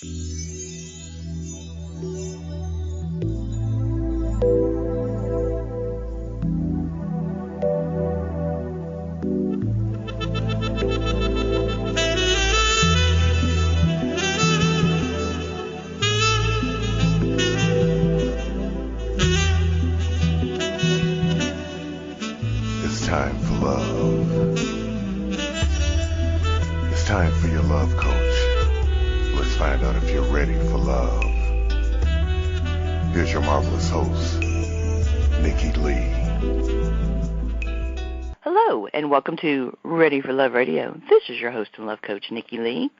It's time for love. It's time for your love coach. Let's find out if you're ready for love. Here's your marvelous host, Nikki Leigh. Hello, and welcome to Ready for Love Radio. This is your host and love coach, Nikki Leigh.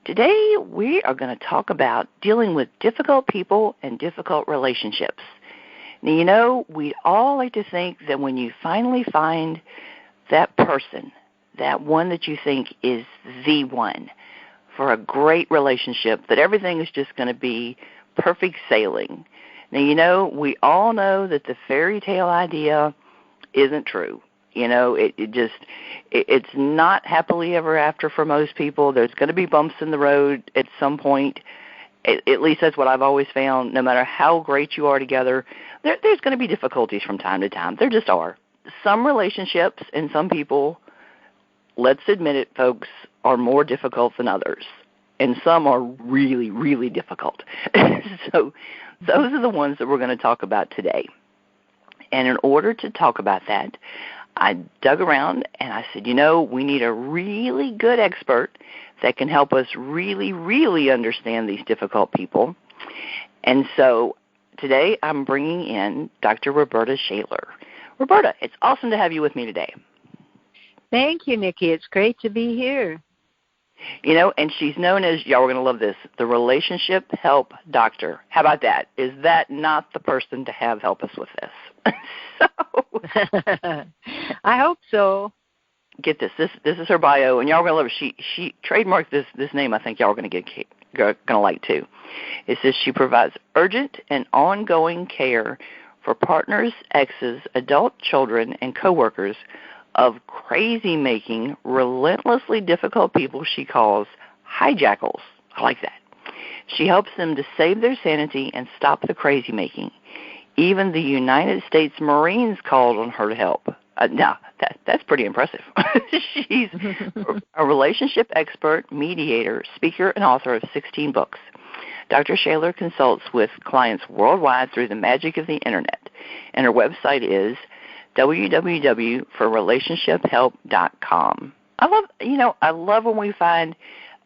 Today, we are going to talk about dealing with difficult people and difficult relationships. Now, you know, we all like to think that when you finally find that person, that one that you think is the one for a great relationship, that everything is just going to be perfect sailing. Now, you know, we all know that the fairy tale idea isn't true. You know, it's not happily ever after for most people. There's going to be bumps in the road at some point. At least that's what I've always found. No matter how great you are together, there's going to be difficulties from time to time. There just are. Some relationships and some people, let's admit it, folks, are more difficult than others. And some are really, really difficult. So those are the ones that we're going to talk about today. And in order to talk about that, I dug around and I said, you know, we need a really good expert that can help us really, really understand these difficult people. And so today I'm bringing in Dr. Rhoberta Shaler. Rhoberta, it's awesome to have you with me today. Thank you, Nikki. It's great to be here. You know, and she's known as, y'all are going to love this, the Relationship Help Doctor. How about that? Is that not the person to have help us with this? I hope so. Get this. This is her bio, and y'all are going to love it. She trademarked this name. I think y'all are going to like too. It says she provides urgent and ongoing care for partners, exes, adult children, and coworkers of crazy-making, relentlessly difficult people she calls hijackals. I like that. She helps them to save their sanity and stop the crazy-making. Even the United States Marines called on her to help. Now, that's pretty impressive. She's a relationship expert, mediator, speaker, and author of 16 books. Dr. Shaler consults with clients worldwide through the magic of the Internet, and her website is www.relationshiphelp.com. I love when we find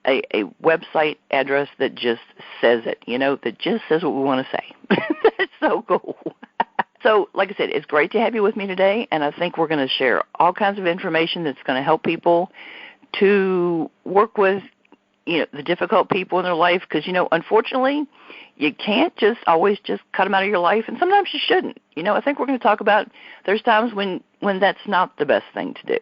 a website address that just says it, that just says what we want to say. That's so cool. So, like I said, it's great to have you with me today, and I think we're going to share all kinds of information that's going to help people to work with, the difficult people in their life, because, unfortunately, you can't just always just cut them out of your life, and sometimes you shouldn't. I think we're going to talk about there's times when that's not the best thing to do.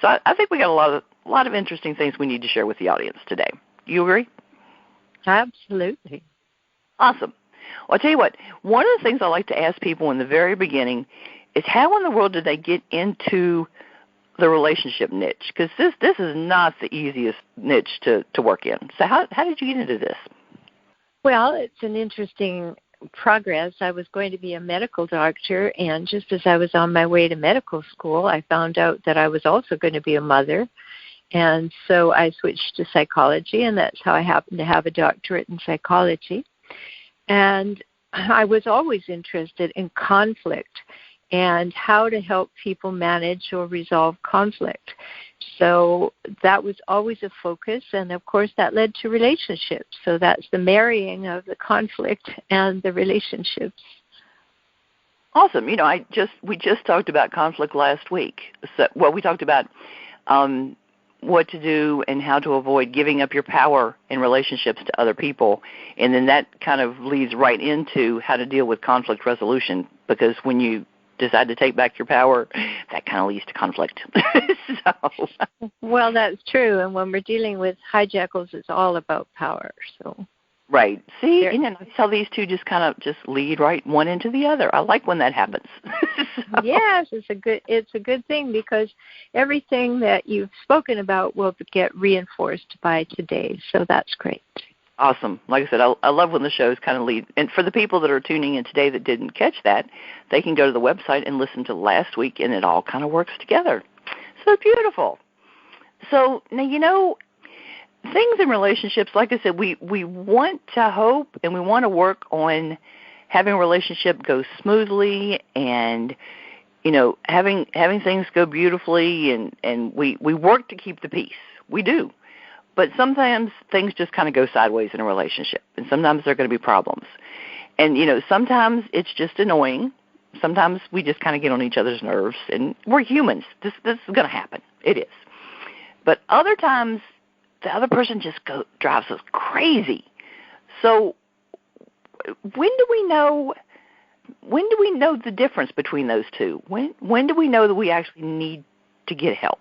So I think we got a lot of interesting things we need to share with the audience today. Do you agree? Absolutely. Awesome. Well, I'll tell you what, one of the things I like to ask people in the very beginning is how in the world did they get into the relationship niche? Because this is not the easiest niche to work in. So how did you get into this? Well, it's an interesting progress. I was going to be a medical doctor, and just as I was on my way to medical school, I found out that I was also going to be a mother. And so I switched to psychology, and that's how I happened to have a doctorate in psychology. And I was always interested in conflict and how to help people manage or resolve conflict. So that was always a focus, and of course that led to relationships. So that's the marrying of the conflict and the relationships. Awesome. We just talked about conflict last week. We talked about what to do and how to avoid giving up your power in relationships to other people. And then that kind of leads right into how to deal with conflict resolution, because when you decide to take back your power, that kind of leads to conflict. Well, that's true. And when we're dealing with hijackals, it's all about power. So. Right. See, and then I tell these two just kind of just lead right one into the other. I like when that happens. Yes, it's a good thing, because everything that you've spoken about will get reinforced by today. So that's great. Awesome. Like I said, I love when the shows kind of lead. And for the people that are tuning in today that didn't catch that, they can go to the website and listen to last week, and it all kind of works together. So beautiful. So now, things in relationships, like I said, we want to hope and we want to work on having a relationship go smoothly and, having things go beautifully, and we work to keep the peace. We do. But sometimes things just kind of go sideways in a relationship, and sometimes there are going to be problems. And, sometimes it's just annoying. Sometimes we just kind of get on each other's nerves, and we're humans. This is going to happen. It is. But other times, the other person just drives us crazy. So when do we know the difference between those two? When do we know that we actually need to get help?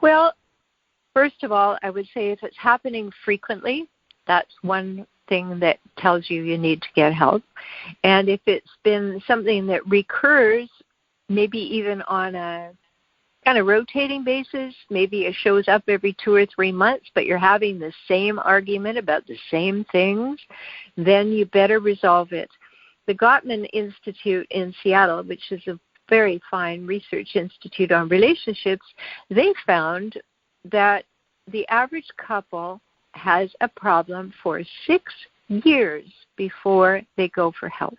Well, first of all, I would say if it's happening frequently, that's one thing that tells you need to get help. And if it's been something that recurs, maybe even on a kind of rotating basis, maybe it shows up every 2 or 3 months, but you're having the same argument about the same things, then you better resolve it. The Gottman Institute in Seattle, which is a very fine research institute on relationships, they found that the average couple has a problem for 6 years before they go for help.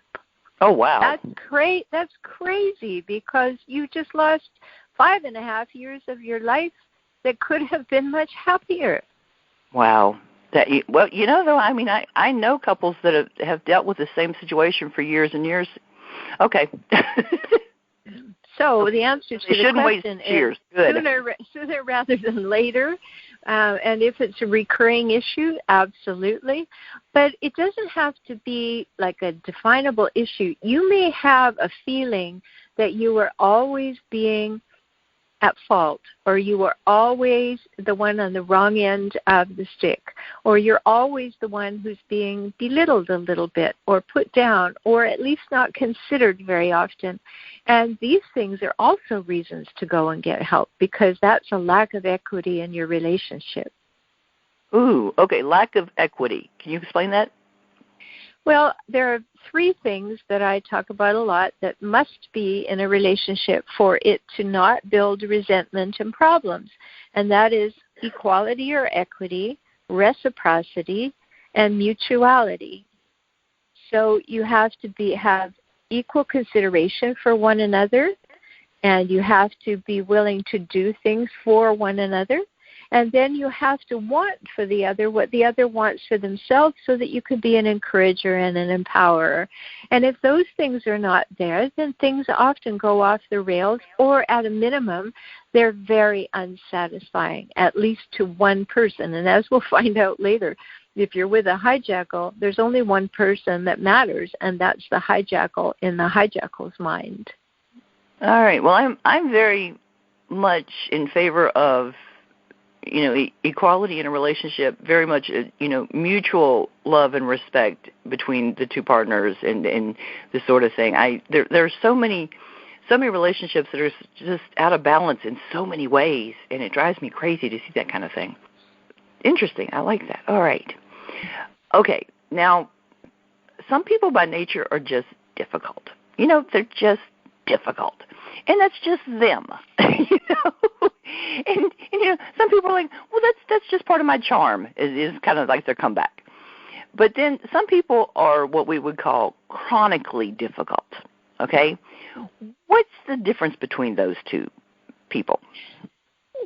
Oh, wow. That's crazy, because you just lost 5.5 years of your life that could have been much happier. Wow. I know couples that have dealt with the same situation for years and years. Okay. So the answer to the question is Good. sooner rather than later. And if it's a recurring issue, absolutely. But it doesn't have to be like a definable issue. You may have a feeling that you are always being at fault, or you are always the one on the wrong end of the stick, or you're always the one who's being belittled a little bit or put down, or at least not considered very often. And these things are also reasons to go and get help, because that's a lack of equity in your relationship. Ooh, okay, lack of equity. Can you explain that? Well, there are 3 things that I talk about a lot that must be in a relationship for it to not build resentment and problems. And that is equality or equity, reciprocity, and mutuality. So you have to have equal consideration for one another, and you have to be willing to do things for one another. And then you have to want for the other what the other wants for themselves, so that you can be an encourager and an empowerer. And if those things are not there, then things often go off the rails, or at a minimum, they're very unsatisfying, at least to one person. And as we'll find out later, if you're with a hijackal, there's only one person that matters, and that's the hijackal in the hijackal's mind. All right. Well, I'm very much in favor of equality in a relationship, very much, mutual love and respect between the two partners, and this sort of thing. There are so many relationships that are just out of balance in so many ways, and it drives me crazy to see that kind of thing. Interesting. I like that. All right. Okay. Now, some people by nature are just difficult. They're just difficult. And that's just them. And some people are like, well, that's just part of my charm, is kind of like their comeback. But then some people are what we would call chronically difficult, okay? What's the difference between those two people?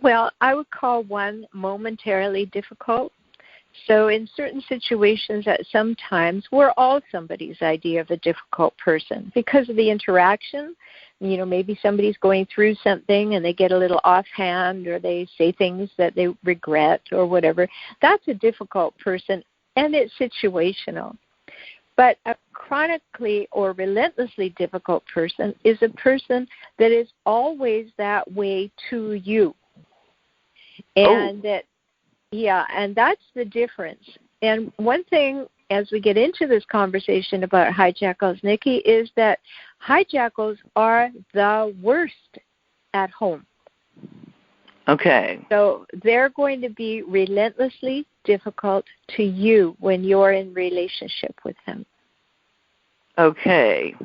Well, I would call one momentarily difficult. So in certain situations at some times, we're all somebody's idea of a difficult person because of the interaction. Maybe somebody's going through something and they get a little offhand, or they say things that they regret or whatever. That's a difficult person, and it's situational. But a chronically or relentlessly difficult person is a person that is always that way to you. And and that's the difference. And one thing, as we get into this conversation about hijackals, Nikki, is that hijackals are the worst at home. Okay. So they're going to be relentlessly difficult to you when you're in relationship with them. Okay.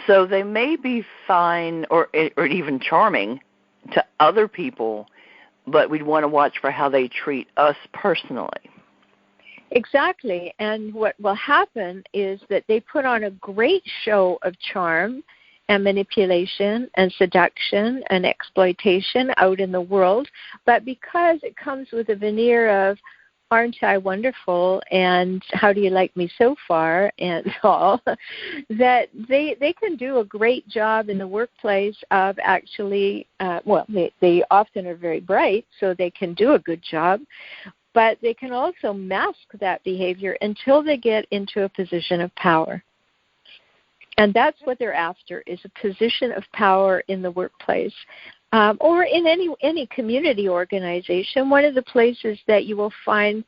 So they may be fine or even charming to other people, but we'd want to watch for how they treat us personally. Exactly. And what will happen is that they put on a great show of charm and manipulation and seduction and exploitation out in the world. But because it comes with a veneer of, aren't I wonderful, and how do you like me so far, and all, that they can do a great job in the workplace of actually, they often are very bright, so they can do a good job, but they can also mask that behavior until they get into a position of power. And that's what they're after, is a position of power in the workplace. Or in any community organization. One of the places that you will find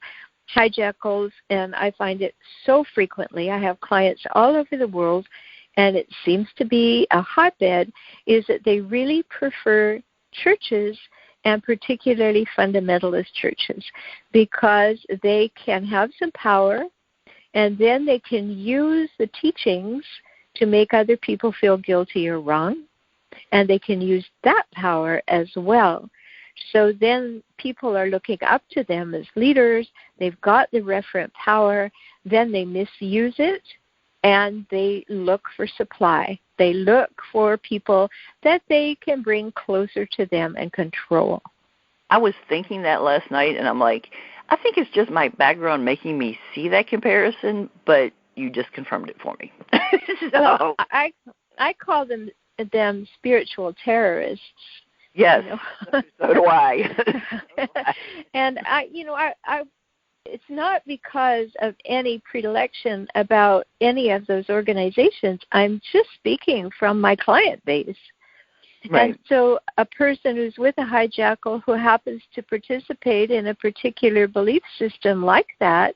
hijackals, and I find it so frequently, I have clients all over the world, and it seems to be a hotbed, is that they really prefer churches, and particularly fundamentalist churches, because they can have some power, and then they can use the teachings to make other people feel guilty or wrong, and they can use that power as well. So then people are looking up to them as leaders. They've got the referent power. Then they misuse it, and they look for supply. They look for people that they can bring closer to them and control. I was thinking that last night, and I'm like, I think it's just my background making me see that comparison, but you just confirmed it for me. Well, I call them spiritual terrorists. Yes, so do I. And I it's not because of any predilection about any of those organizations. I'm just speaking from my client base. Right. And so a person who's with a hijackal who happens to participate in a particular belief system like that,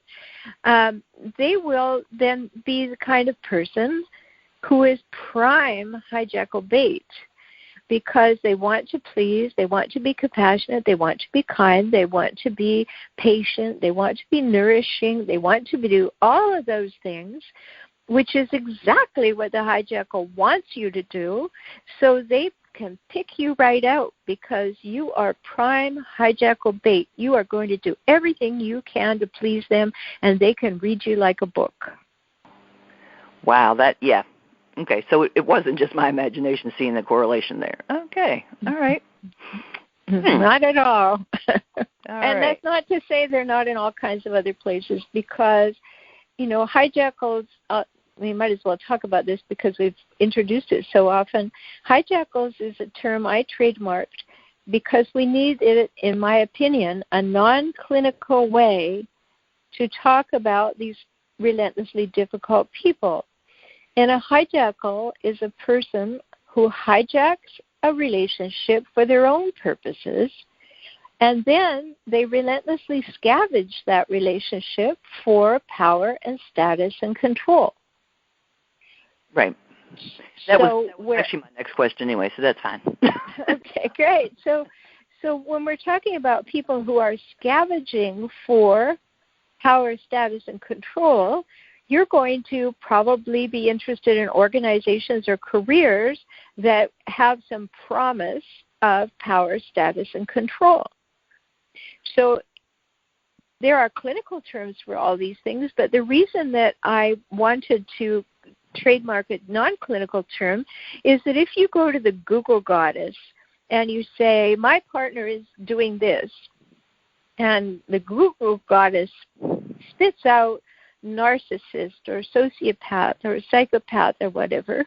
they will then be the kind of person who is prime hijackal bait, because they want to please, they want to be compassionate, they want to be kind, they want to be patient, they want to be nourishing, they want to do all of those things, which is exactly what the hijackal wants you to do. So they can pick you right out because you are prime hijackal bait. You are going to do everything you can to please them, and they can read you like a book. Wow, yeah. Okay, so it wasn't just my imagination seeing the correlation there. Okay, all right. Not at all. All and right. That's not to say they're not in all kinds of other places, because, hijackals, we might as well talk about this because we've introduced it so often. Hijackals is a term I trademarked because we need it, in my opinion, a non-clinical way to talk about these relentlessly difficult people. And a hijackal is a person who hijacks a relationship for their own purposes, and then they relentlessly scavenge that relationship for power and status and control. Right. That was actually my next question anyway, so that's fine. Okay, great. So when we're talking about people who are scavenging for power, status, and control, you're going to probably be interested in organizations or careers that have some promise of power, status, and control. So there are clinical terms for all these things, but the reason that I wanted to trademark a non-clinical term is that if you go to the Google goddess and you say, my partner is doing this, and the Google goddess spits out narcissist or sociopath or psychopath or whatever,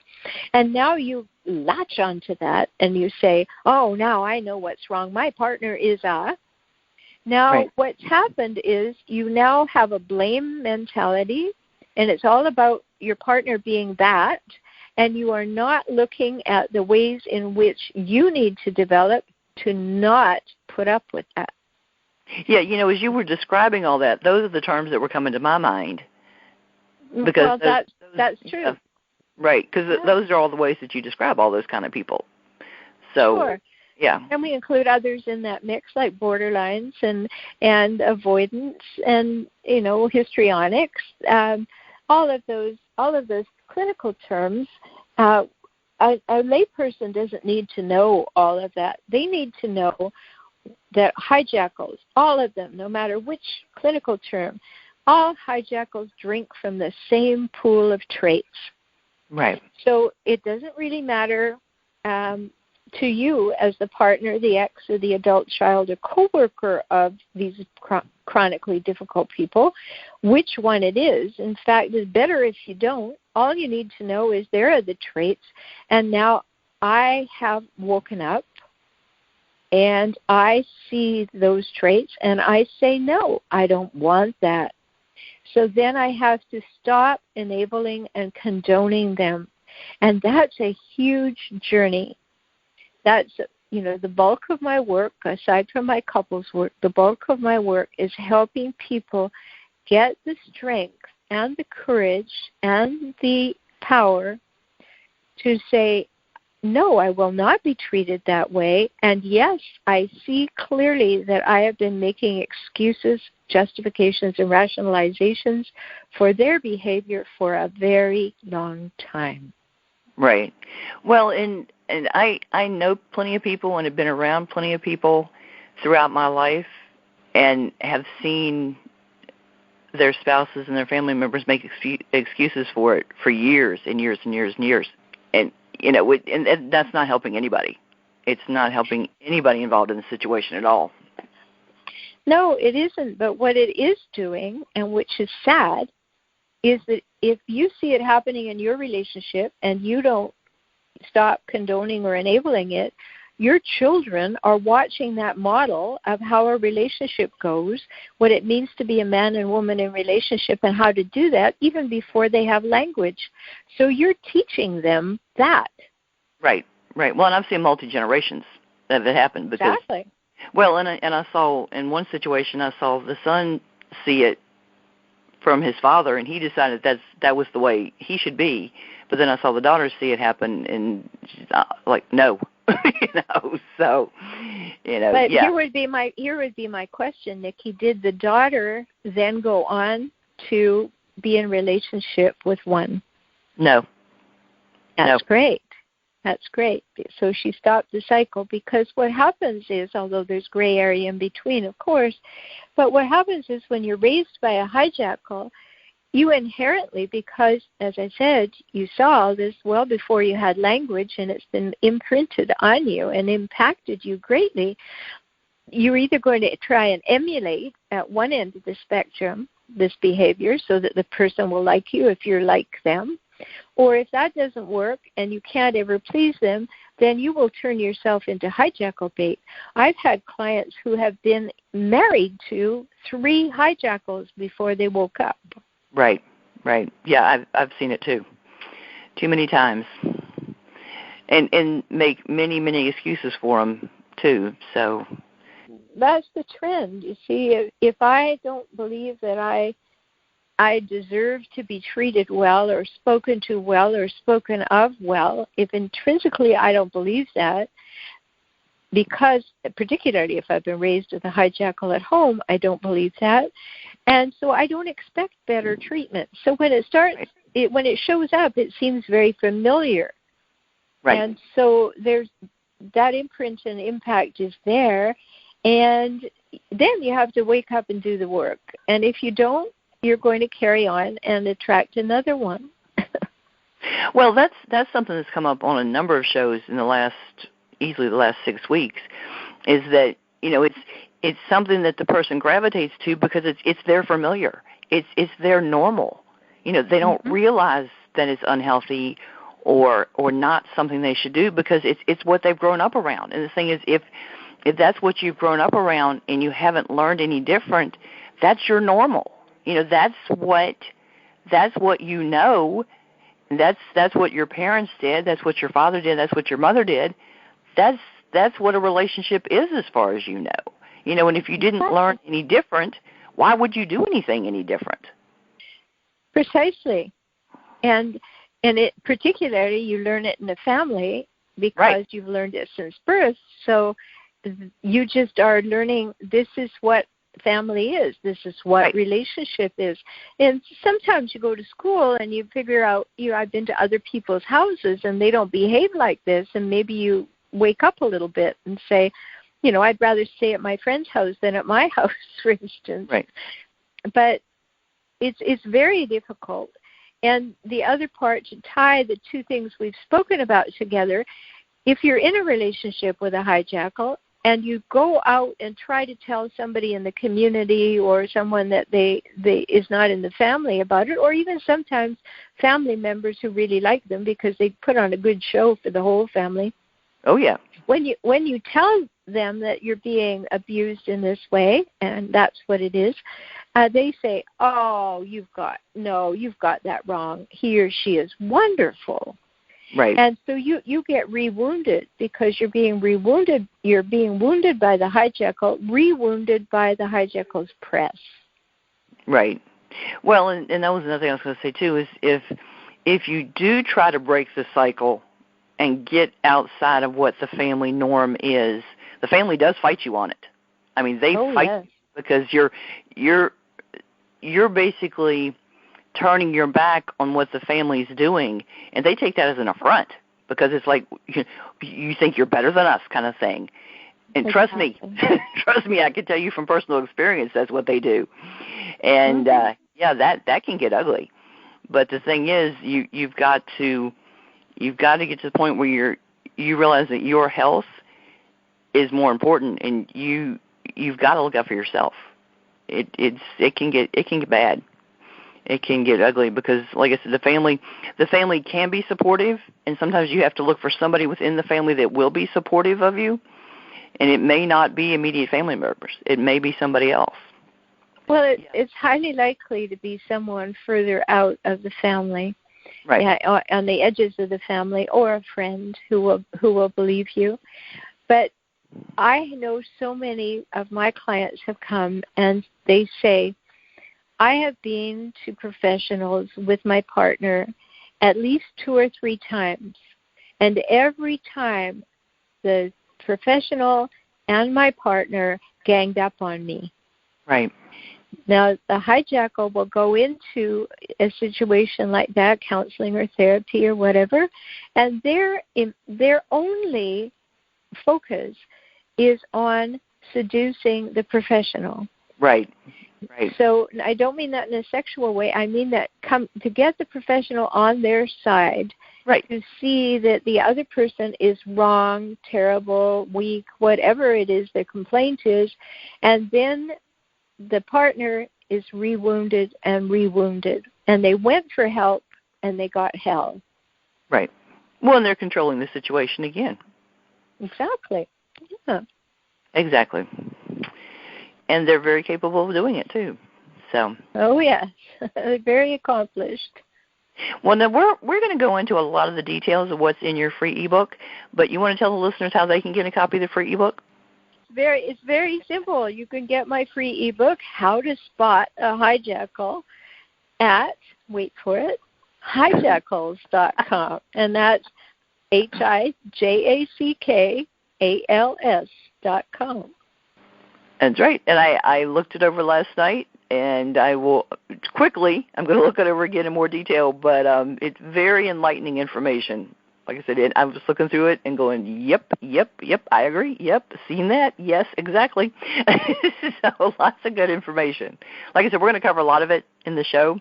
and now you latch onto that and you say, oh, now I know what's wrong. My partner is Now right. What's happened is you now have a blame mentality, and it's all about your partner being that, and you are not looking at the ways in which you need to develop to not put up with that. Yeah, as you were describing all that, those are the terms that were coming to my mind. Because that's true. Right, because those are all the ways that you describe all those kind of people. So, sure. Yeah. And we include others in that mix, like borderlines and avoidance and, histrionics. All of those clinical terms. A layperson doesn't need to know all of that. They need to know that hijackals, all of them, no matter which clinical term, all hijackals drink from the same pool of traits. Right. So it doesn't really matter to you as the partner, the ex, or the adult child or coworker of these chronically difficult people, which one it is. In fact, it's better if you don't. All you need to know is there are the traits, and now I have woken up, and I see those traits, and I say, no, I don't want that. So then I have to stop enabling and condoning them. And that's a huge journey. That's, the bulk of my work, aside from my couples work, the bulk of my work is helping people get the strength and the courage and the power to say, no, I will not be treated that way. And yes, I see clearly that I have been making excuses, justifications, and rationalizations for their behavior for a very long time. Right. Well, and I know plenty of people and have been around plenty of people throughout my life and have seen their spouses and their family members make excuses for it for years and years and years and years. And, and that's not helping anybody. It's not helping anybody involved in the situation at all. No, it isn't. But what it is doing, and which is sad, is that if you see it happening in your relationship and you don't stop condoning or enabling it, your children are watching that model of how a relationship goes, what it means to be a man and woman in relationship, and how to do that even before they have language. So you're teaching them that. Right. Well, and I've seen multi-generations that it happened. Because, exactly. Well, and I saw, in one situation, I saw the son see it from his father, and he decided that was the way he should be. But then I saw the daughter see it happen, and she's like, no. So, But yeah. here would be my question, Nikki. Did the daughter then go on to be in relationship with one? No. That's great. That's great. So she stopped the cycle, because what happens is, although there's gray area in between, of course, but what happens is when you're raised by a hijackal, you inherently, because, as I said, you saw this well before you had language, and it's been imprinted on you and impacted you greatly, you're either going to try and emulate at one end of the spectrum this behavior so that the person will like you if you're like them, or if that doesn't work and you can't ever please them, then you will turn yourself into hijackal bait. I've had clients who have been married to 3 hijackals before they woke up. Right. Yeah, I've seen it too many times, and make many excuses for them too. So that's the trend. You see, if I don't believe that I deserve to be treated well or spoken to well or spoken of well, if intrinsically I don't believe that, because particularly if I've been raised with a hijackal at home, I don't believe that. And so I don't expect better treatment. So when it starts, when it shows up, it seems very familiar. Right. And so there's that imprint and impact is there. And then you have to wake up and do the work. And if you don't, you're going to carry on and attract another one. Well, that's something that's come up on a number of shows in easily the last 6 weeks, is that, it's something that the person gravitates to because it's their familiar. It's their normal. They don't realize that it's unhealthy or not something they should do because it's what they've grown up around. And the thing is, if that's what you've grown up around and you haven't learned any different, that's your normal. That's what you know. That's what your parents did. That's what your father did. That's what your mother did. That's what a relationship is, as far as you know. And if you didn't learn any different, why would you do anything any different? Precisely. And it particularly, you learn it in the family, because you've learned it since birth. So you just are learning this is what family is. This is what relationship is. And sometimes you go to school and you figure out, I've been to other people's houses and they don't behave like this, and maybe you wake up a little bit and say, I'd rather stay at my friend's house than at my house, for instance. Right. But it's very difficult. And the other part, to tie the two things we've spoken about together, if you're in a relationship with a hijackal and you go out and try to tell somebody in the community or someone that they is not in the family about it, or even sometimes family members who really like them because they put on a good show for the whole family. Oh, yeah. When you tell them that you're being abused in this way, and that's what it is, they say, "Oh, you've got that wrong. He or she is wonderful." Right. And so you get re-wounded because you're being re-wounded. You're being wounded by the hijackal, re-wounded by the hijackal's press. Right. Well, and that was another thing I was going to say too, is if you do try to break the cycle and get outside of what the family norm is, the family does fight you on it. I mean, they fight you because you're basically turning your back on what the family's doing, and they take that as an affront because it's like you think you're better than us kind of thing. And trust me, I can tell you from personal experience that's what they do. And that can get ugly. But the thing is, you've got to get to the point where you realize that your health is more important, and you've got to look out for yourself. It can get bad. It can get ugly because, like I said, the family can be supportive, and sometimes you have to look for somebody within the family that will be supportive of you, and it may not be immediate family members. It may be somebody else. Well, it's highly likely to be someone further out of the family, right? On the edges of the family, or a friend who will believe you. But I know so many of my clients have come and they say, I have been to professionals with my partner at least 2 or 3 times, and every time the professional and my partner ganged up on me. Right. Now, the hijackal will go into a situation like that, counseling or therapy or whatever, and their only focus is on seducing the professional. Right. Right. So I don't mean that in a sexual way. I mean that to get the professional on their side, right, to see that the other person is wrong, terrible, weak, whatever it is their complaint is, and then the partner is re-wounded and re-wounded. And they went for help and they got hell. Right. Well, and they're controlling the situation again. Exactly. Yeah. Exactly. And they're very capable of doing it, too. So. Oh, yes. Very accomplished. Well, now we're going to go into a lot of the details of what's in your free ebook, but you want to tell the listeners how they can get a copy of the free ebook? It's very simple. You can get my free ebook, How to Spot a Hijackal, at, wait for it, hijackals.com. And that's hijackals.com. That's right. And I looked it over last night, and I will quickly, I'm going to look it over again in more detail, but it's very enlightening information. Like I said, I was looking through it and going, yep, I agree, yep, seen that, yes, exactly. So lots of good information. Like I said, we're going to cover a lot of it in the show,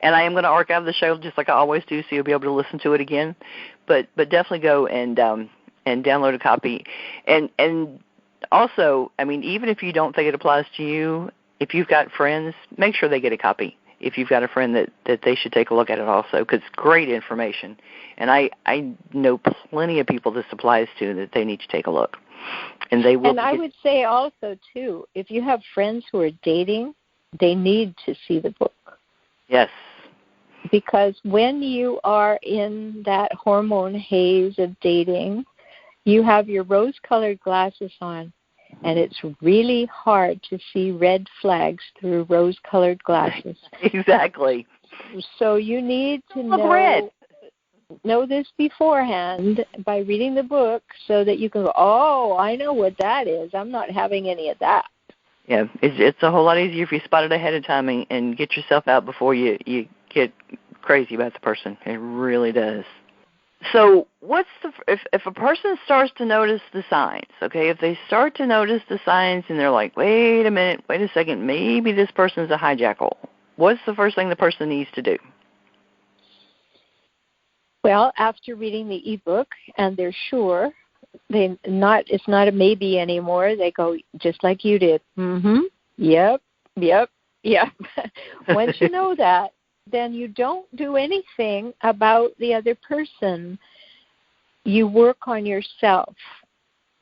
and I am going to archive the show just like I always do, so you'll be able to listen to it again. But definitely go and download a copy. And also, I mean, even if you don't think it applies to you, if you've got friends, make sure they get a copy. If you've got a friend that they should take a look at it also, because it's great information. And I know plenty of people this applies to that they need to take a look. And they will. And I would say also, too, if you have friends who are dating, they need to see the book. Yes. Because when you are in that hormone haze of dating, you have your rose-colored glasses on, and it's really hard to see red flags through rose-colored glasses. Exactly. So you need to know red. know this beforehand by reading the book so that you can go, oh, I know what that is. I'm not having any of that. Yeah, it's a whole lot easier if you spot it ahead of time and get yourself out before you get crazy about the person. It really does. So if a person starts to notice the signs, okay, if they start to notice the signs and they're like, wait a minute, wait a second, maybe this person's a hijackal, what's the first thing the person needs to do? Well, after reading the ebook and they're sure, it's not a maybe anymore. They go just like you did. Mm-hmm. Yep. Once you know that, then you don't do anything about the other person. You work on yourself.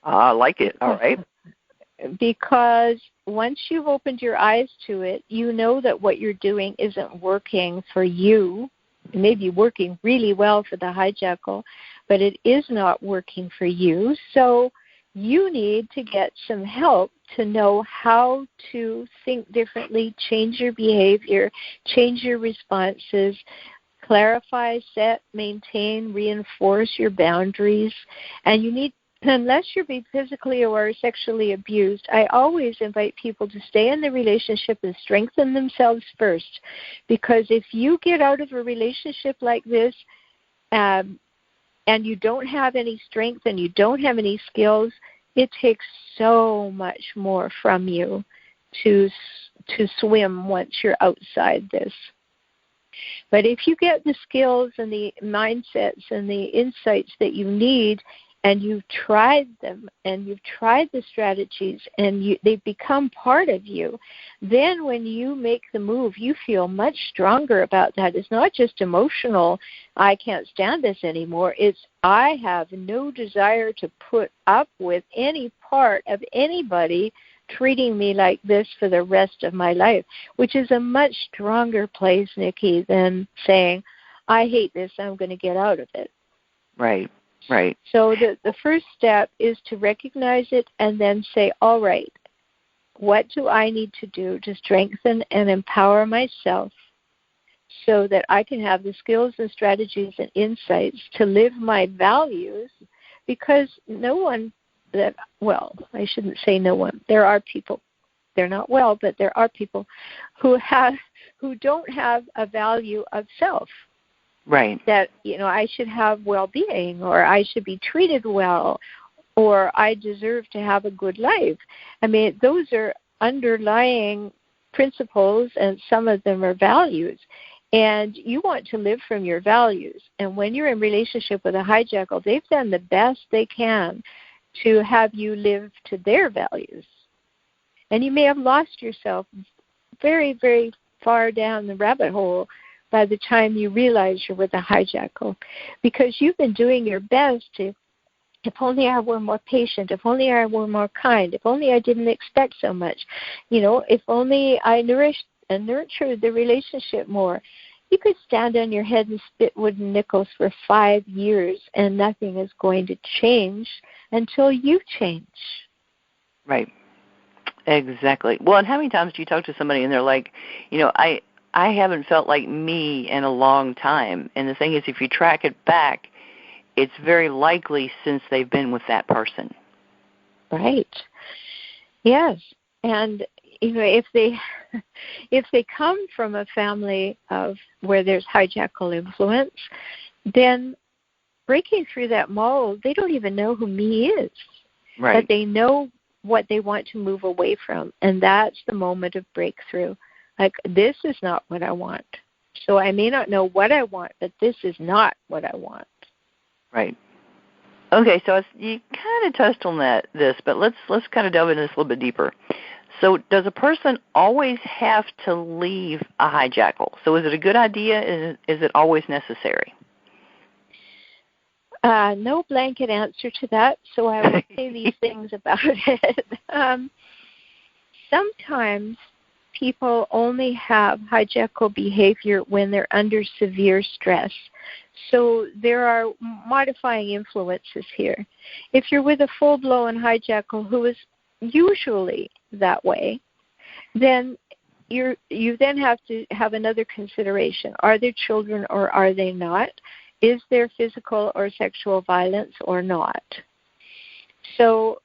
I like it. All right. Because once you've opened your eyes to it, you know that what you're doing isn't working for you. It may be working really well for the hijackal, but it is not working for you. So you need to get some help to know how to think differently, change your behavior, change your responses, clarify, set, maintain, reinforce your boundaries. And you need, unless you're being physically or sexually abused, I always invite people to stay in the relationship and strengthen themselves first. Because if you get out of a relationship like this, and you don't have any strength and you don't have any skills, it takes so much more from you to swim once you're outside this. But if you get the skills and the mindsets and the insights that you need, and you've tried them, and you've tried the strategies, and they've become part of you, then when you make the move, you feel much stronger about that. It's not just emotional, I can't stand this anymore. It's, I have no desire to put up with any part of anybody treating me like this for the rest of my life, which is a much stronger place, Nikki, than saying, I hate this, I'm going to get out of it. Right. Right. So the first step is to recognize it and then say, all right, what do I need to do to strengthen and empower myself so that I can have the skills and strategies and insights to live my values? Because no one I shouldn't say no one. There are people, they're not well, but there are people who don't have a value of self. Right. That, I should have well-being, or I should be treated well, or I deserve to have a good life. I mean, those are underlying principles, and some of them are values. And you want to live from your values. And when you're in relationship with a hijackal, they've done the best they can to have you live to their values. And you may have lost yourself very, very far down the rabbit hole by the time you realize you're with a hijackal, because you've been doing your best to, if only I were more patient, if only I were more kind, if only I didn't expect so much, if only I nourished and nurtured the relationship more. You could stand on your head and spit wooden nickels for 5 years, and nothing is going to change until you change. Right. Exactly. Well, and how many times do you talk to somebody and they're like, I haven't felt like me in a long time. And the thing is, if you track it back, it's very likely since they've been with that person. Right. Yes. And if they come from a family of where there's hijackal influence, then breaking through that mold, they don't even know who me is. Right. But they know what they want to move away from, and that's the moment of breakthrough. Like, this is not what I want. So I may not know what I want, but this is not what I want. Right. Okay, so you kind of touched on this, but let's kind of delve into this a little bit deeper. So does a person always have to leave a hijackal? So is it a good idea? Is it always necessary? No blanket answer to that, so I will say these things about it. Sometimes people only have hijackal behavior when they're under severe stress. So there are modifying influences here. If you're with a full-blown hijackal who is usually that way, then you then have to have another consideration. Are there children or are they not? Is there physical or sexual violence or not? So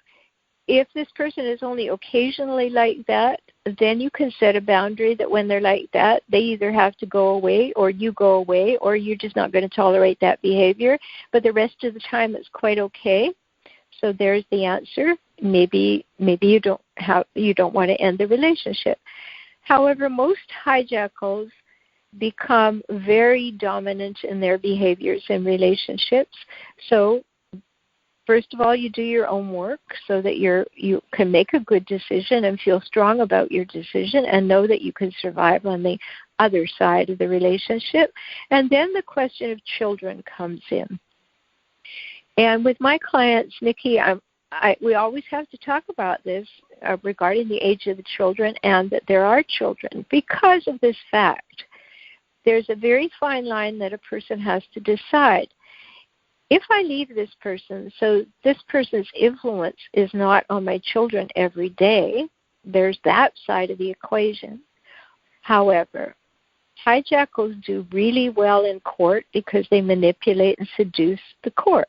if this person is only occasionally like that, then you can set a boundary that when they're like that, they either have to go away or you go away, or you're just not going to tolerate that behavior. But the rest of the time it's quite okay. So there's the answer. Maybe you don't want to end the relationship. However, most hijackals become very dominant in their behaviors in relationships. So first of all, you do your own work so that you can make a good decision and feel strong about your decision and know that you can survive on the other side of the relationship. And then the question of children comes in. And with my clients, Nikki, we always have to talk about this regarding the age of the children and that there are children. Because of this fact, there's a very fine line that a person has to decide. If I leave this person, so this person's influence is not on my children every day, there's that side of the equation. However, hijackals do really well in court because they manipulate and seduce the court.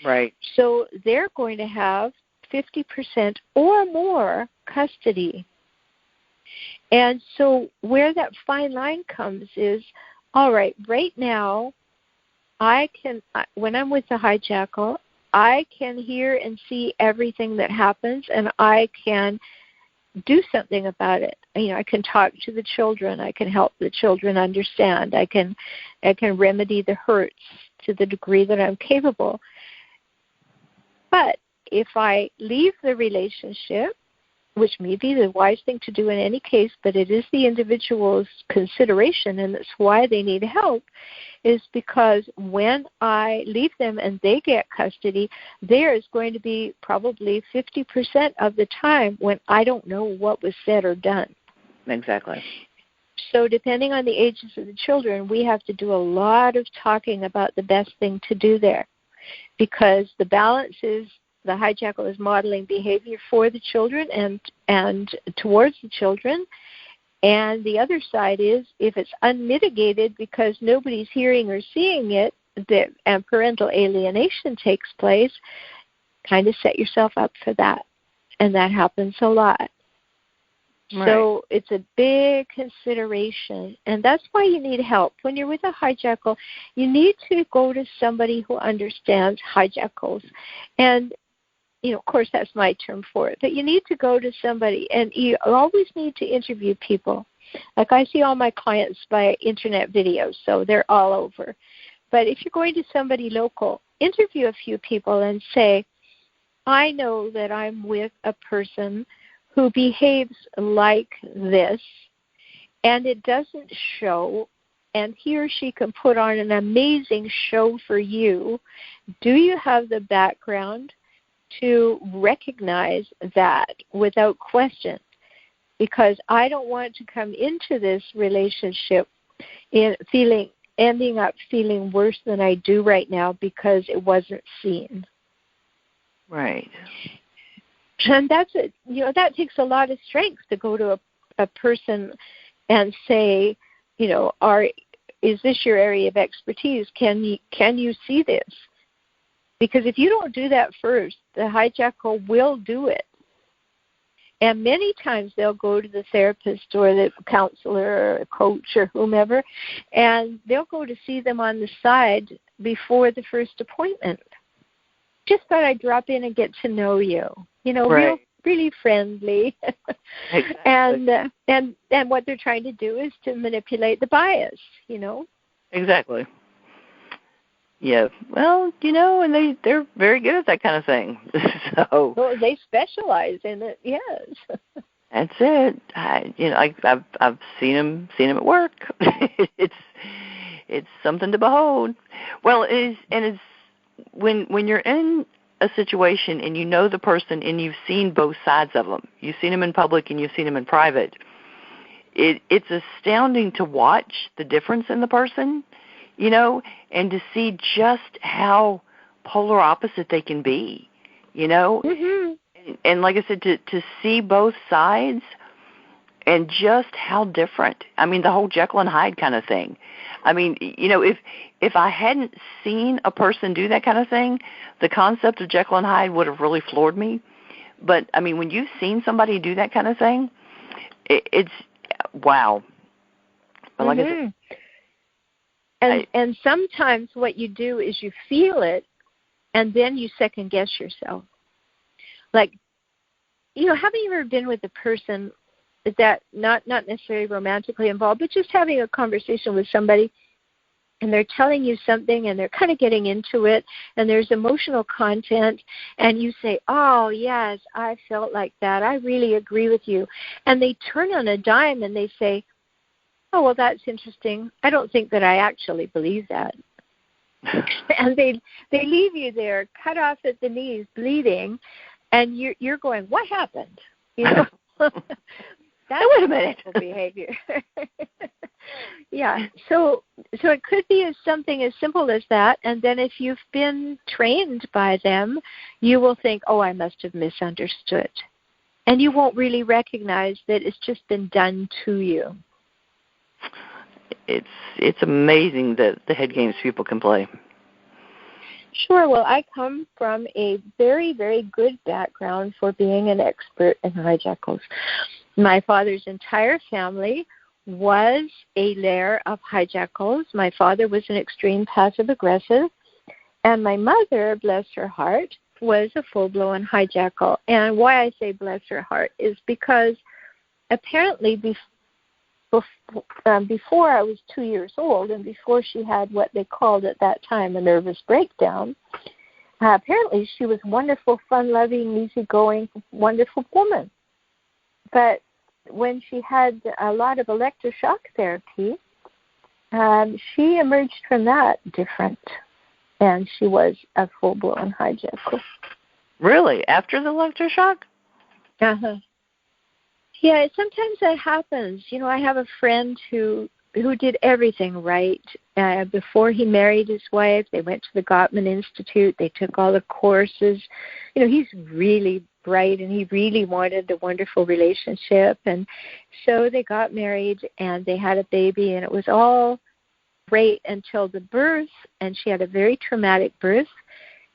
Right. So they're going to have 50% or more custody. And so where that fine line comes is, all right, right now, when I'm with the hijackal, I can hear and see everything that happens, and I can do something about it. I can talk to the children. I can help the children understand. I can remedy the hurts to the degree that I'm capable. But if I leave the relationship, which may be the wise thing to do in any case, but it is the individual's consideration, and that's why they need help, is because when I leave them and they get custody, there is going to be probably 50% of the time when I don't know what was said or done. Exactly. So depending on the ages of the children, we have to do a lot of talking about the best thing to do there, because the balance is the hijackal is modeling behavior for the children and towards the children. And the other side is, if it's unmitigated because nobody's hearing or seeing it, and parental alienation takes place, kind of set yourself up for that. And that happens a lot. Right. So it's a big consideration. And that's why you need help. When you're with a hijackal, you need to go to somebody who understands hijackals. And of course, that's my term for it. But you need to go to somebody, and you always need to interview people. Like I see all my clients by internet videos, so they're all over. But if you're going to somebody local, interview a few people and say, I know that I'm with a person who behaves like this, and it doesn't show, and he or she can put on an amazing show for you. Do you have the background to recognize that without question? Because I don't want to come into this relationship ending up feeling worse than I do right now because it wasn't seen. Right. And that's it. That takes a lot of strength to go to a person and say, is this your area of expertise? Can you see this? Because if you don't do that first, the hijackal will do it. And many times they'll go to the therapist or the counselor or a coach or whomever, and they'll go to see them on the side before the first appointment. Just thought I'd drop in and get to know you. Right. Really friendly. Exactly. And what they're trying to do is to manipulate the bias, Exactly. Yeah, well, and they're very good at that kind of thing. So well, they specialize in it. Yes. That's it. I've seen them at work. It's something to behold. Well, it's when you're in a situation and you know the person and you've seen both sides of them. You've seen them in public and you've seen them in private. It's astounding to watch the difference in the person. And to see just how polar opposite they can be, Mm-hmm. And like I said, to see both sides, and just how different. I mean, the whole Jekyll and Hyde kind of thing. I mean, if I hadn't seen a person do that kind of thing, the concept of Jekyll and Hyde would have really floored me. But, I mean, when you've seen somebody do that kind of thing, it's wow. But like I said, and sometimes what you do is you feel it, and then you second guess yourself. Like, haven't you ever been with a person that not necessarily romantically involved, but just having a conversation with somebody, and they're telling you something, and they're kind of getting into it, and there's emotional content, and you say, oh, yes, I felt like that. I really agree with you. And they turn on a dime, and they say, oh, well, that's interesting. I don't think that I actually believe that. And they leave you there, cut off at the knees, bleeding, and you're going, what happened? That's wait a minute. Behavior. Yeah. So it could be something as simple as that, and then if you've been trained by them, you will think, oh, I must have misunderstood. And you won't really recognize that it's just been done to you. It's amazing the head games people can play. Sure. Well, I come from a very, very good background for being an expert in hijackals. My father's entire family was a layer of hijackals. My father was an extreme passive-aggressive, and my mother, bless her heart, was a full-blown hijackal. And why I say bless her heart is because apparently before I was 2 years old and before she had what they called at that time a nervous breakdown, apparently she was a wonderful, fun-loving, easygoing, wonderful woman. But when she had a lot of electroshock therapy, she emerged from that different, and she was a full-blown hijackal. Really? After the electroshock? Uh-huh. Yeah, sometimes that happens. I have a friend who did everything right. Before he married his wife, they went to the Gottman Institute. They took all the courses. He's really bright, and he really wanted a wonderful relationship. And so they got married, and they had a baby, and it was all great until the birth, and she had a very traumatic birth.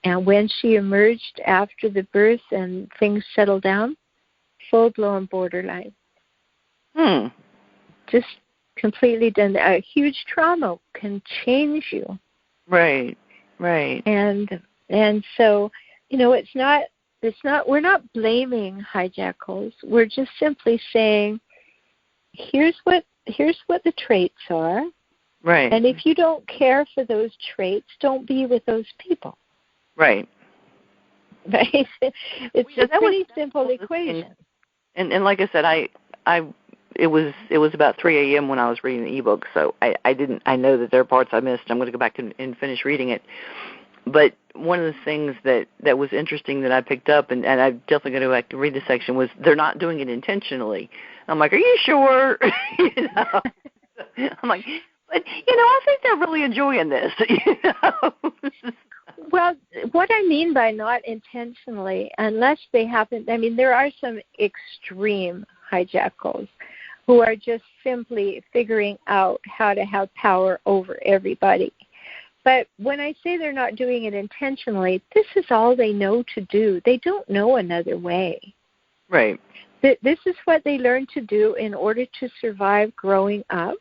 And when she emerged after the birth and things settled down, full-blown borderline. Just completely done. A huge trauma can change you. Right. And so, it's not. We're not blaming hijackals. We're just simply saying, here's what the traits are. Right. And if you don't care for those traits, don't be with those people. Right. Right. It's a pretty simple equation. And like I said, it was about 3 a.m. when I was reading the ebook, so I know that there are parts I missed. I'm going to go back and finish reading it. But one of the things that was interesting that I picked up, and I'm definitely going to go back to read the section, was they're not doing it intentionally. I'm like, are you sure? I'm like, but I think they're really enjoying this. Well, what I mean by not intentionally, unless they happen, there are some extreme hijackals who are just simply figuring out how to have power over everybody. But when I say they're not doing it intentionally, this is all they know to do. They don't know another way. Right. This is what they learned to do in order to survive growing up.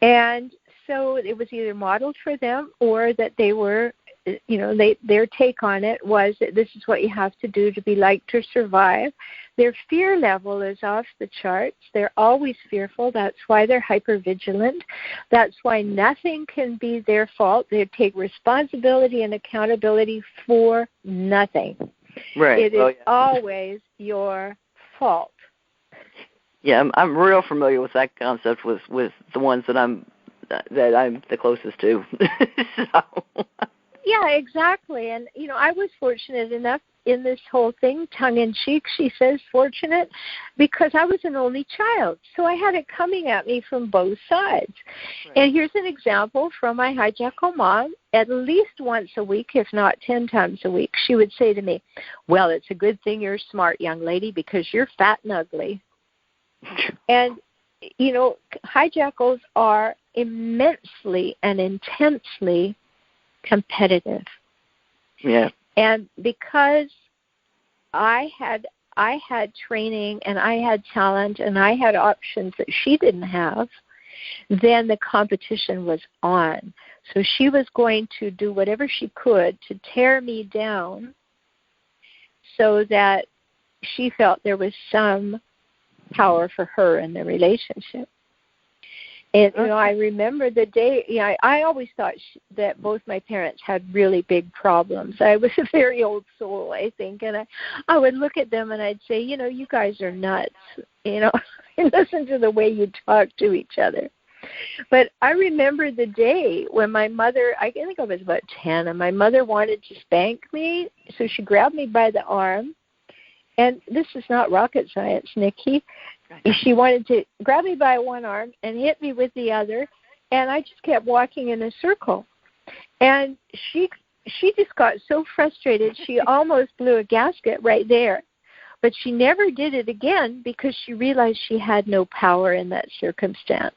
And so it was either modeled for them or that they were, their take on it was that this is what you have to do to be liked or survive. Their fear level is off the charts. They're always fearful. That's why they're hypervigilant. That's why nothing can be their fault. They take responsibility and accountability for nothing. Right. It is always your fault. Yeah, I'm real familiar with that concept with the ones that I'm the closest to. So. Yeah, exactly. And, I was fortunate enough in this whole thing, tongue-in-cheek, she says fortunate, because I was an only child. So I had it coming at me from both sides. Right. And here's an example from my hijackal mom. At least once a week, if not 10 times a week, she would say to me, well, it's a good thing you're smart, young lady, because you're fat and ugly. And, you know, hijackals are immensely and intensely competitive. Yeah. And because I had training and I had talent and I had options that she didn't have, then the competition was on. So she was going to do whatever she could to tear me down so that she felt there was some power for her in the relationship. And, you know, I remember the day, you know, I always thought that both my parents had really big problems. I was a very old soul, I think, and I would look at them and I'd say, you know, you guys are nuts, you know, and listen to the way you talk to each other. But I remember the day when my mother, I think I was about 10, and my mother wanted to spank me, so she grabbed me by the arm. And this is not rocket science, Nikki. She wanted to grab me by one arm and hit me with the other, and I just kept walking in a circle. And she just got so frustrated, she almost blew a gasket right there. But she never did it again because she realized she had no power in that circumstance.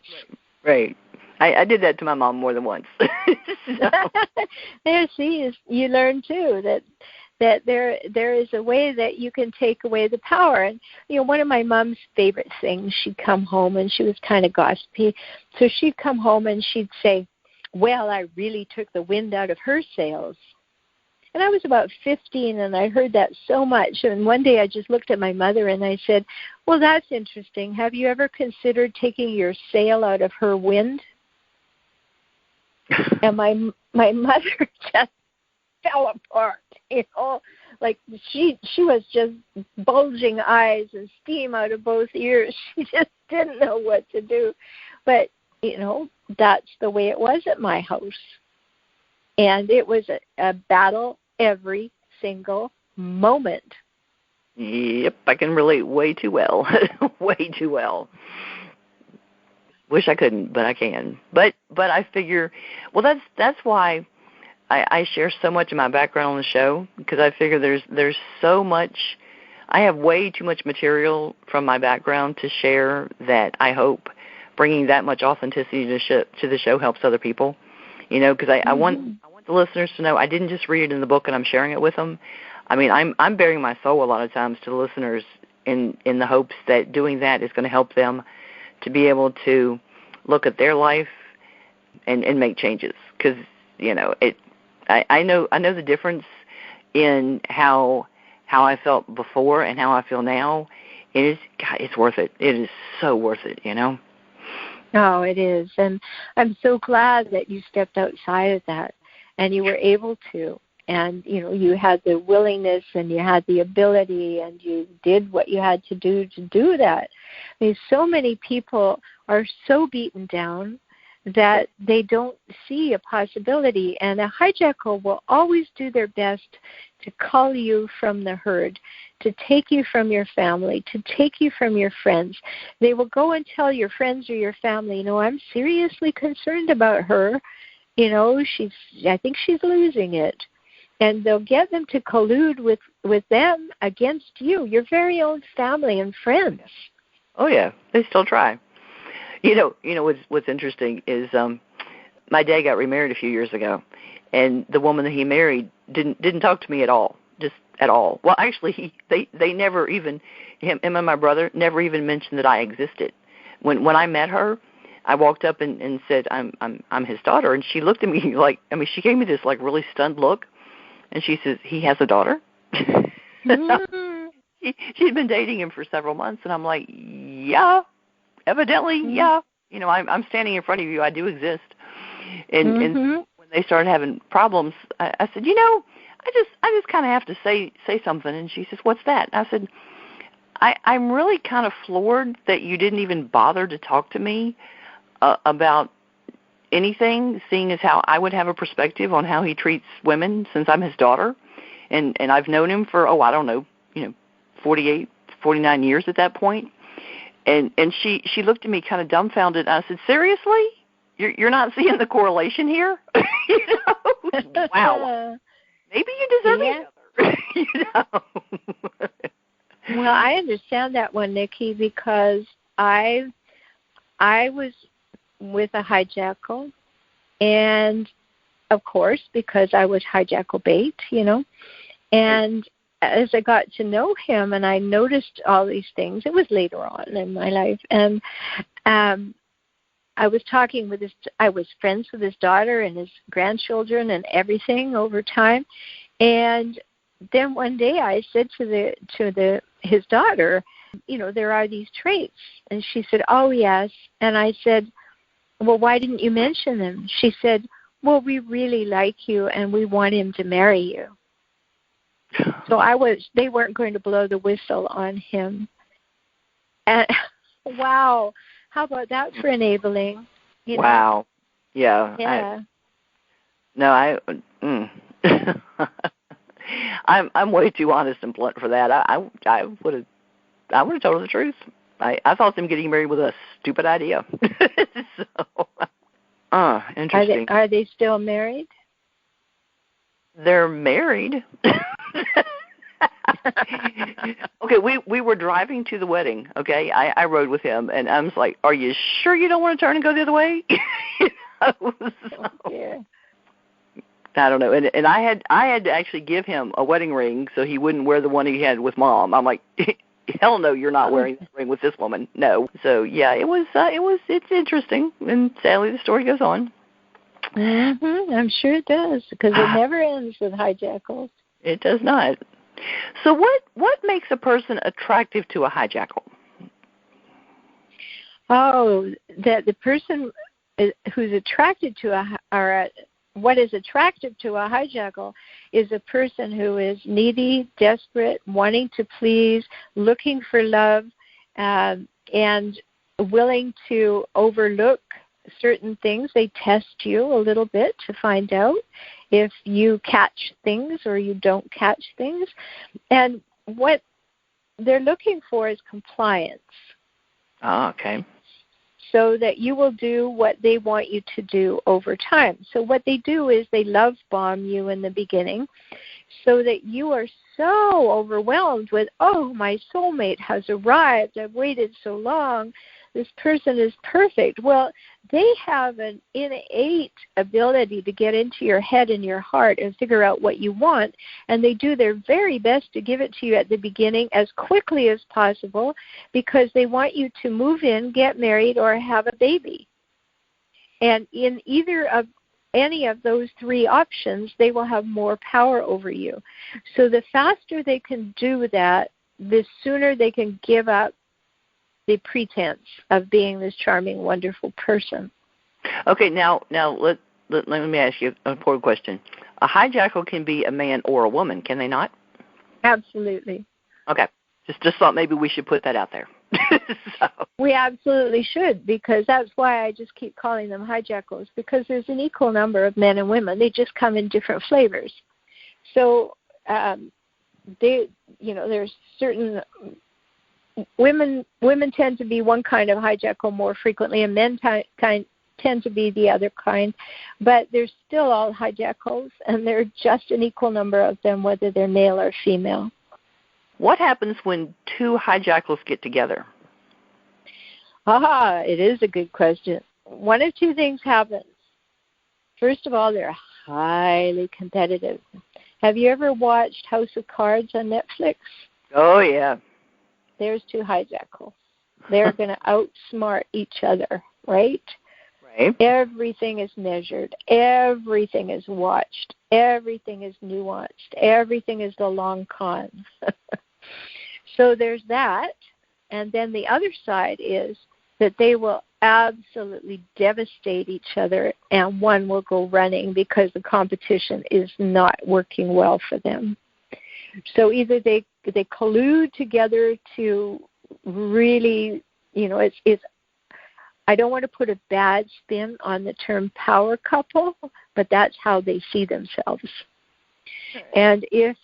Right. I did that to my mom more than once. There, see, you learn too that there is a way that you can take away the power. And, you know, one of my mom's favorite things, she'd come home and she was kind of gossipy. So she'd come home and she'd say, well, I really took the wind out of her sails. And I was about 15 and I heard that so much. And one day I just looked at my mother and I said, well, that's interesting. Have you ever considered taking your sail out of her wind? And my mother just fell apart, you know, like she was just bulging eyes and steam out of both ears. She just didn't know what to do. But, you know, that's the way it was at my house. And it was a battle every single moment. Yep, I can relate way too well. Way too well. Wish I couldn't, but I can. But I figure, well, that's why I share so much of my background on the show, because I figure there's so much. I have way too much material from my background to share that I hope bringing that much authenticity to the show helps other people. You know, because I want the listeners to know I didn't just read it in the book and I'm sharing it with them. I mean, I'm bearing my soul a lot of times to the listeners in the hopes that doing that is going to help them to be able to look at their life and make changes. Because, you know, I know the difference in how I felt before and how I feel now. It's worth it. It is so worth it, you know. Oh, it is. And I'm so glad that you stepped outside of that and you were able to. And, you know, you had the willingness and you had the ability and you did what you had to do that. I mean, so many people are so beaten down that they don't see a possibility. And a hijackal will always do their best to cull you from the herd, to take you from your family, to take you from your friends. They will go and tell your friends or your family, you know, I'm seriously concerned about her. You know, I think she's losing it. And they'll get them to collude with them against you, your very own family and friends. Oh, yeah. They still try. You know what's interesting is my dad got remarried a few years ago, and the woman that he married didn't talk to me at all, just at all. Well, actually, they never even, him and my brother never even mentioned that I existed. When I met her, I walked up and said, I'm his daughter, and she looked at me like, I mean, she gave me this like really stunned look, and she says, he has a daughter? She'd been dating him for several months, and I'm like, yeah, evidently, yeah. You know, I'm standing in front of you. I do exist. And when they started having problems, I said, you know, I just kind of have to say something. And she says, what's that? And I said, I'm really kind of floored that you didn't even bother to talk to me about anything, seeing as how I would have a perspective on how he treats women since I'm his daughter. And I've known him for, I don't know, 48, 49 years at that point. And she looked at me kind of dumbfounded. And I said, seriously? You're not seeing the correlation here? Wow. Maybe you deserve each other. Well, I understand that one, Nikki, because I was with a hijackal, and of course, because I was hijackal bait, and as I got to know him and I noticed all these things, it was later on in my life, and I was friends with his daughter and his grandchildren and everything over time. And then one day I said to his daughter, there are these traits. And she said, oh, yes. And I said, well, why didn't you mention them? She said, well, we really like you and we want him to marry you. So they weren't going to blow the whistle on him. And wow, how about that for enabling? Wow. Yeah. Yeah. I'm way too honest and blunt for that. I would have told her the truth. I thought them getting married was a stupid idea. So, interesting. Are they still married? They're married. Okay, we were driving to the wedding, okay? I rode with him, and I was like, are you sure you don't want to turn and go the other way? Yeah. I don't know. And I had to actually give him a wedding ring so he wouldn't wear the one he had with Mom. I'm like, hell no, you're not wearing this ring with this woman. No. So, yeah, it's interesting, and sadly the story goes on. Mm-hmm. I'm sure it does, because it never ends with hijackals. It does not. So what makes a person attractive to a hijackal? Oh, that the person who's attracted to what is attractive to a hijackal is a person who is needy, desperate, wanting to please, looking for love, and willing to overlook certain things. They test you a little bit to find out if you catch things or you don't catch things. And what they're looking for is compliance. Oh, okay. So that you will do what they want you to do over time. So what they do is they love bomb you in the beginning so that you are so overwhelmed with, oh, my soulmate has arrived. I've waited so long. This person is perfect. Well, they have an innate ability to get into your head and your heart and figure out what you want, and they do their very best to give it to you at the beginning as quickly as possible because they want you to move in, get married, or have a baby. And in any of those three options, they will have more power over you. So the faster they can do that, the sooner they can give up the pretense of being this charming, wonderful person. Okay, now let me ask you an important question. A hijackal can be a man or a woman, can they not? Absolutely. Okay, just thought maybe we should put that out there. So. We absolutely should, because that's why I just keep calling them hijackals, because there's an equal number of men and women. They just come in different flavors. So there's certain women tend to be one kind of hijackal more frequently, and men tend to be the other kind. But they're still all hijackals, and there are just an equal number of them, whether they're male or female. What happens when two hijackals get together? It is a good question. One of two things happens. First of all, they're highly competitive. Have you ever watched House of Cards on Netflix? Oh, yeah. There's two hijackals. They're going to outsmart each other, right? Right. Everything is measured. Everything is watched. Everything is nuanced. Everything is the long con. So there's that. And then the other side is that they will absolutely devastate each other, and one will go running because the competition is not working well for them. So either they collude together to really, it's I don't want to put a bad spin on the term power couple, but that's how they see themselves. Sure. And if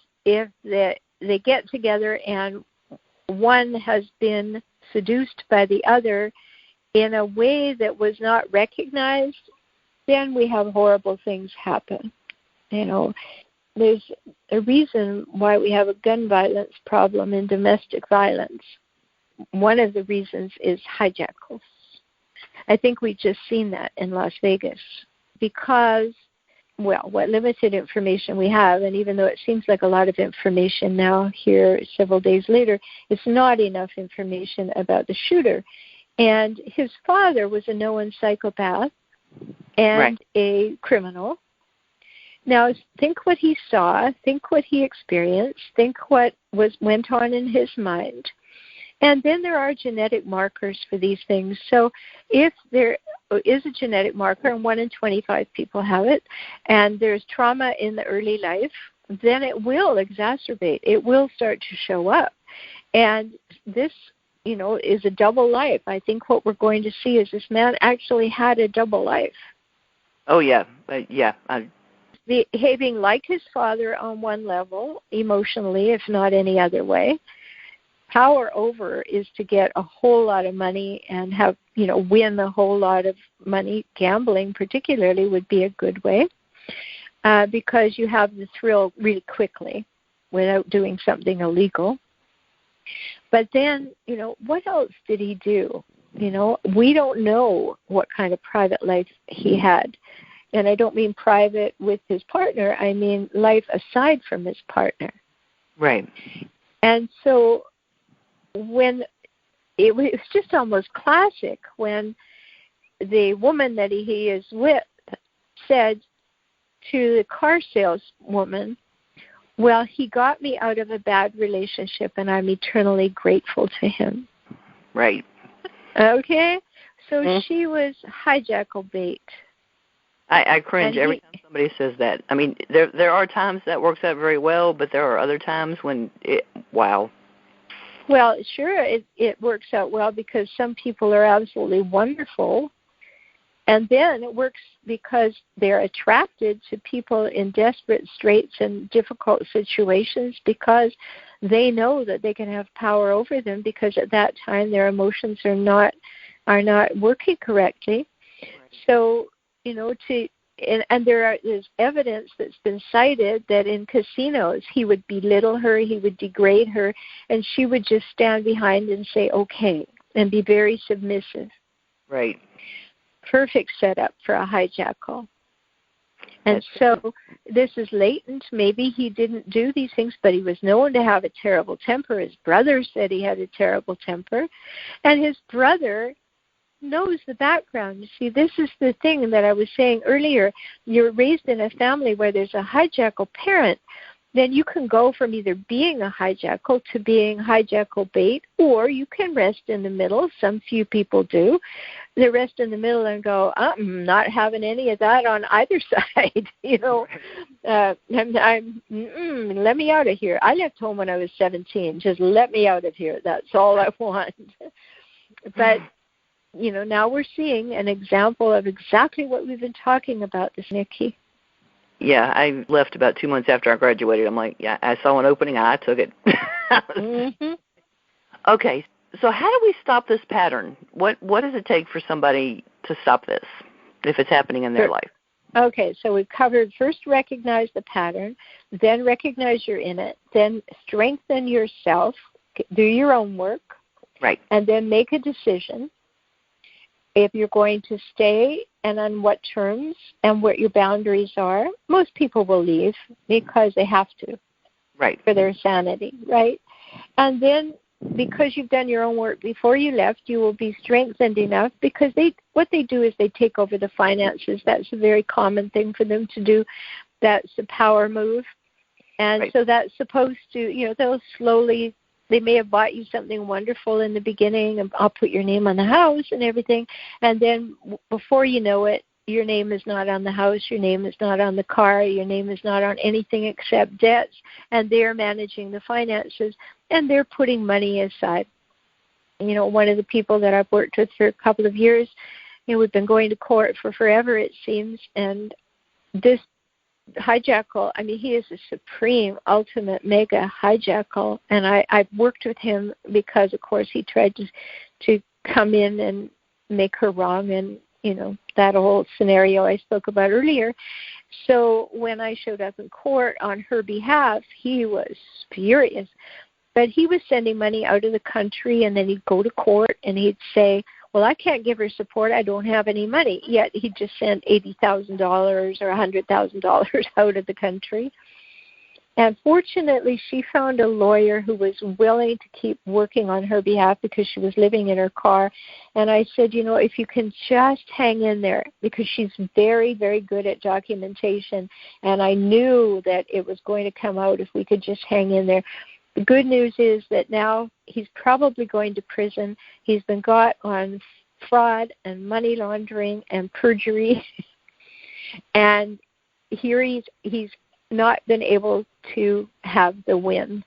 they get together and one has been seduced by the other in a way that was not recognized, then we have horrible things happen. There's a reason why we have a gun violence problem in domestic violence. one of the reasons is hijackals. I think we've just seen that in Las Vegas because, well, what limited information we have, and even though it seems like a lot of information now here several days later, it's not enough information about the shooter. And his father was a known psychopath and a criminal. Now, think what he saw, think what he experienced, think what went on in his mind. And then there are genetic markers for these things. So if there is a genetic marker, and 1 in 25 people have it, and there's trauma in the early life, then it will exacerbate. It will start to show up. And this, is a double life. I think what we're going to see is this man actually had a double life. Oh, yeah. Behaving like his father on one level, emotionally, if not any other way. Power over is to get a whole lot of money and have, win a whole lot of money. Gambling particularly would be a good way because you have the thrill really quickly without doing something illegal. But then, what else did he do? We don't know what kind of private life he had. And I don't mean private with his partner. I mean life aside from his partner. Right. And so when it was just almost classic when the woman that he is with said to the car saleswoman, well, he got me out of a bad relationship and I'm eternally grateful to him. Right. Okay? So she was hijackal bait. I cringe every time somebody says that. I mean, there are times that works out very well, but there are other times when wow. Well, sure, it works out well because some people are absolutely wonderful. And then it works because they're attracted to people in desperate straits and difficult situations because they know that they can have power over them because at that time their emotions are not working correctly. So, there's evidence that's been cited that in casinos he would belittle her, he would degrade her, and she would just stand behind and say, okay, and be very submissive. Right. Perfect setup for a hijackal. And so this is latent. Maybe he didn't do these things, but he was known to have a terrible temper. His brother said he had a terrible temper. And his brother knows the background. You see, this is the thing that I was saying earlier. You're raised in a family where there's a hijackal parent, then you can go from either being a hijackal to being hijackal bait, or you can rest in the middle. Some few people do. They rest in the middle and go, I'm not having any of that on either side. Let me out of here. I left home when I was 17. Just let me out of here. That's all I want. But now we're seeing an example of exactly what we've been talking about, this Nikki. Yeah, I left about 2 months after I graduated. I'm like, yeah, I saw an opening, I took it. Okay, so how do we stop this pattern? What does it take for somebody to stop this if it's happening in their life? Okay, so we've covered first recognize the pattern, then recognize you're in it, then strengthen yourself, do your own work, right, and then make a decision. If you're going to stay and on what terms and what your boundaries are. Most people will leave because they have to, right, for their sanity, right? And then because you've done your own work before you left, you will be strengthened enough because what they do is they take over the finances. That's a very common thing for them to do. That's a power move. And right. So that's supposed to, they'll slowly, they may have bought you something wonderful in the beginning, and I'll put your name on the house and everything. And then before you know it, your name is not on the house, your name is not on the car, your name is not on anything except debts, and they're managing the finances, and they're putting money aside. One of the people that I've worked with for a couple of years, we've been going to court for forever, it seems, and this hijackal, he is a supreme, ultimate, mega hijackal, and I've worked with him because, of course, he tried to come in and make her wrong, and, that whole scenario I spoke about earlier. So when I showed up in court on her behalf, he was furious. But he was sending money out of the country, and then he'd go to court, and he'd say, well, I can't give her support. I don't have any money. Yet he just sent $80,000 or $100,000 out of the country. And fortunately, she found a lawyer who was willing to keep working on her behalf because she was living in her car. And I said, if you can just hang in there, because she's very, very good at documentation. And I knew that it was going to come out if we could just hang in there. The good news is that now he's probably going to prison. He's been got on fraud and money laundering and perjury. And here he's not been able to have the win.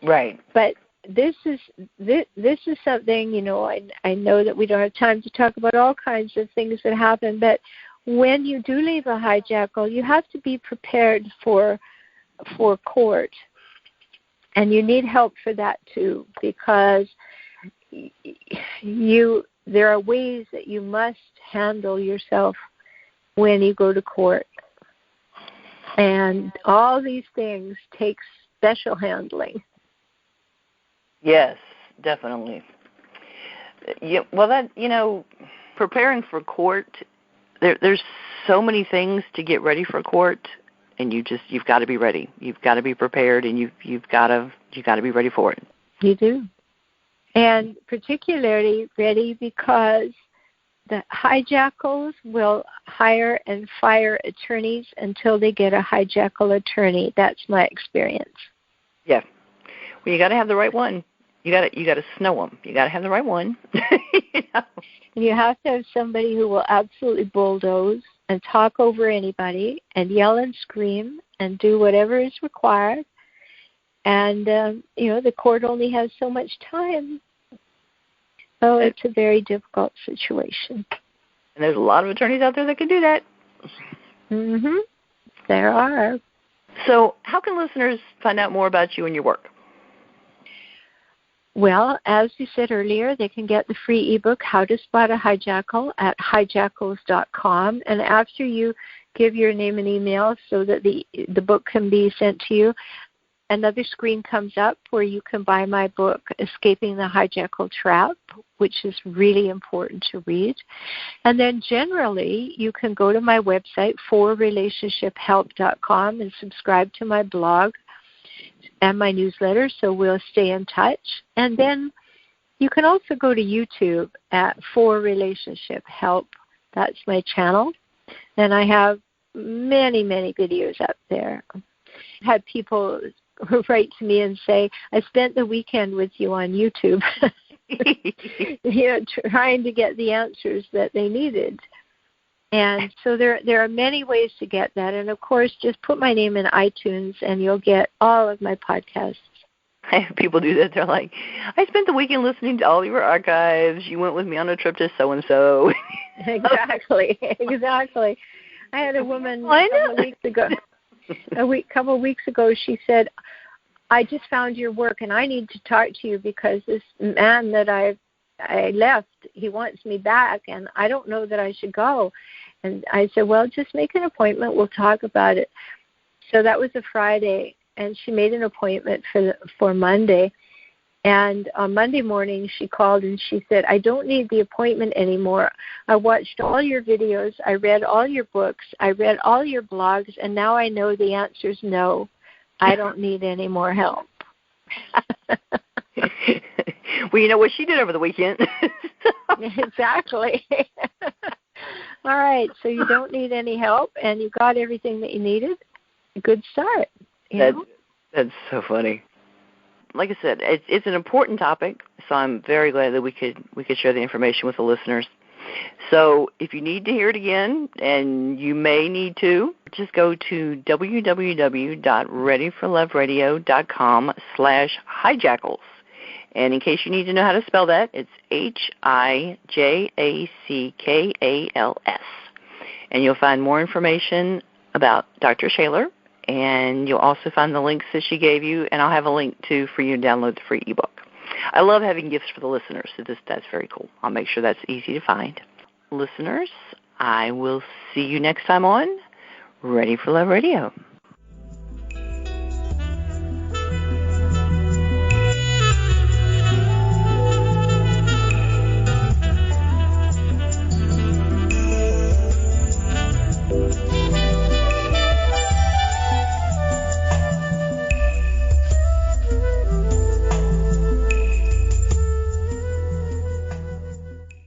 Right. But this is something, I know that we don't have time to talk about all kinds of things that happen, but when you do leave a hijackal, you have to be prepared for court. And you need help for that too, because there are ways that you must handle yourself when you go to court. And all these things take special handling. Yes, definitely. Yeah, well, preparing for court, there's so many things to get ready for court. And you've got to be ready. You've got to be prepared, and you've got to be ready for it. You do, and particularly ready because the hijackals will hire and fire attorneys until they get a hijackal attorney. That's my experience. Yeah, well, you got to have the right one. You got to snow them. You got to have the right one. And you have to have somebody who will absolutely bulldoze and talk over anybody and yell and scream and do whatever is required. And, the court only has so much time. So it's a very difficult situation. And there's a lot of attorneys out there that can do that. Mm-hmm. There are. So how can listeners find out more about you and your work? Well, as you said earlier, they can get the free ebook, How to Spot a Hijackal, at hijackals.com. And after you give your name and email so that the book can be sent to you, another screen comes up where you can buy my book, Escaping the Hijackal Trap, which is really important to read. And then generally, you can go to my website, forrelationshiphelp.com, and subscribe to my blog and my newsletter, so we'll stay in touch. And then you can also go to YouTube at For Relationship Help. That's my channel. And I have many, many videos up there. I've had people who write to me and say, I spent the weekend with you on YouTube, trying to get the answers that they needed. And so there are many ways to get that. And, of course, just put my name in iTunes, and you'll get all of my podcasts. People do that. They're like, I spent the weekend listening to all your archives. You went with me on a trip to so-and-so. Exactly. I had a woman a couple of weeks ago, she said, I just found your work, and I need to talk to you because this man that I left, he wants me back, and I don't know that I should go. And I said, well, just make an appointment. We'll talk about it. So that was a Friday, and she made an appointment for Monday. And on Monday morning, she called and she said, I don't need the appointment anymore. I watched all your videos. I read all your books. I read all your blogs, and now I know the answer is no. I don't need any more help. Well, you know what she did over the weekend. Exactly. All right, so you don't need any help, and you got everything that you needed. Good start. That's so funny. Like I said, it's an important topic, so I'm very glad that we could share the information with the listeners. So if you need to hear it again, and you may need to, just go to www.readyforloveradio.com/hijackals. And in case you need to know how to spell that, it's Hijackals. And you'll find more information about Dr. Shaler, and you'll also find the links that she gave you, and I'll have a link, too, for you to download the free ebook. I love having gifts for the listeners, so that's very cool. I'll make sure that's easy to find. Listeners, I will see you next time on Ready for Love Radio.